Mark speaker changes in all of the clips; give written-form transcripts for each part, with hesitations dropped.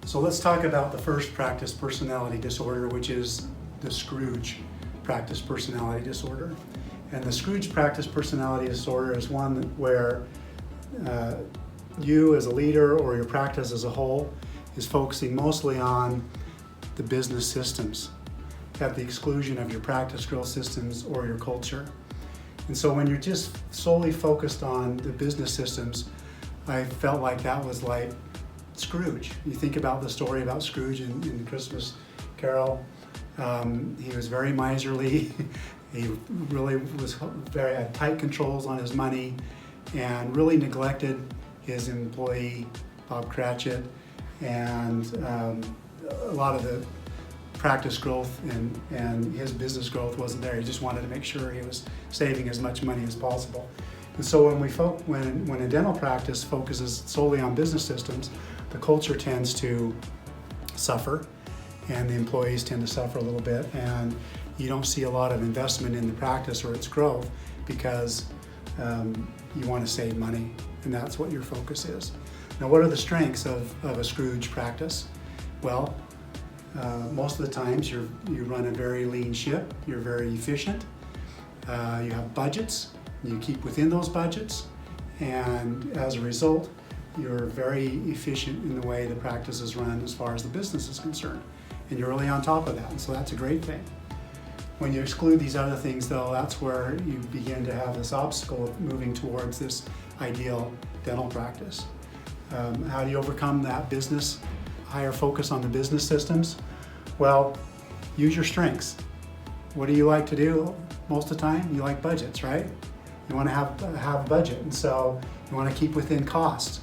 Speaker 1: So let's talk about the first practice personality disorder, which is the Scrooge practice personality disorder. And the Scrooge practice personality disorder is one where you as a leader or your practice as a whole is focusing mostly on the business systems at the exclusion of your practice growth systems or your culture. And so when you're just solely focused on the business systems, I felt like that was like Scrooge. You think about the story about Scrooge in the Christmas Carol. He was very miserly. He really had tight controls on his money and really neglected his employee, Bob Cratchit, and a lot of the practice growth and his business growth wasn't there. He just wanted to make sure he was saving as much money as possible. And so when a dental practice focuses solely on business systems, the culture tends to suffer and the employees tend to suffer a little bit, and you don't see a lot of investment in the practice or its growth because you want to save money, and that's what your focus is. Now, what are the strengths of a Scrooge practice? Well, most of the times you run a very lean ship, you're very efficient, you have budgets, you keep within those budgets, and as a result, you're very efficient in the way the practice is run as far as the business is concerned. And you're really on top of that, and so that's a great thing. When you exclude these other things, though, that's where you begin to have this obstacle of moving towards this ideal dental practice. How do you overcome that business, higher focus on the business systems? Well, use your strengths. What do you like to do most of the time? You like budgets, right? You want to have a budget, and so you want to keep within costs.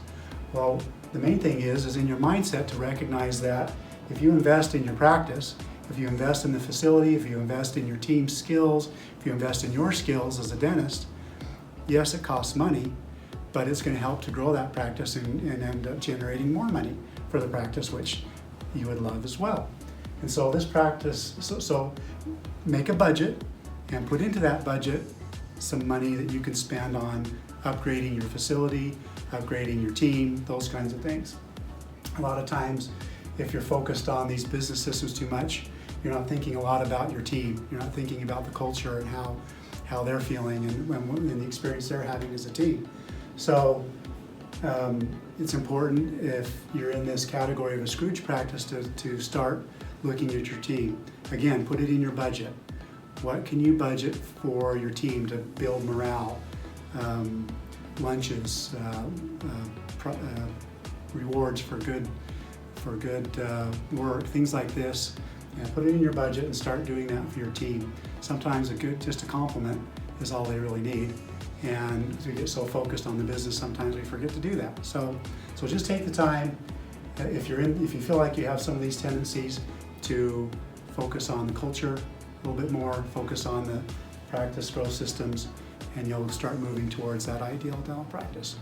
Speaker 1: Well, the main thing is in your mindset to recognize that if you invest in your practice, if you invest in the facility, if you invest in your team's skills, if you invest in your skills as a dentist, yes, it costs money, but it's going to help to grow that practice and end up generating more money for the practice, which you would love as well. And so this practice, so make a budget and put into that budget some money that you can spend on upgrading your facility, upgrading your team, those kinds of things. A lot of times, if you're focused on these business systems too much, you're not thinking a lot about your team. You're not thinking about the culture and how they're feeling and the experience they're having as a team. So it's important if you're in this category of a Scrooge practice to start looking at your team. Again, put it in your budget. What can you budget for your team to build morale? Lunches, rewards for good work, things like this, and put it in your budget and start doing that for your team. Sometimes just a compliment is all they really need, and we get so focused on the business sometimes we forget to do that. So just take the time, if you feel like you have some of these tendencies, to focus on the culture a little bit more, focus on the practice growth systems, and you'll start moving towards that ideal dental practice.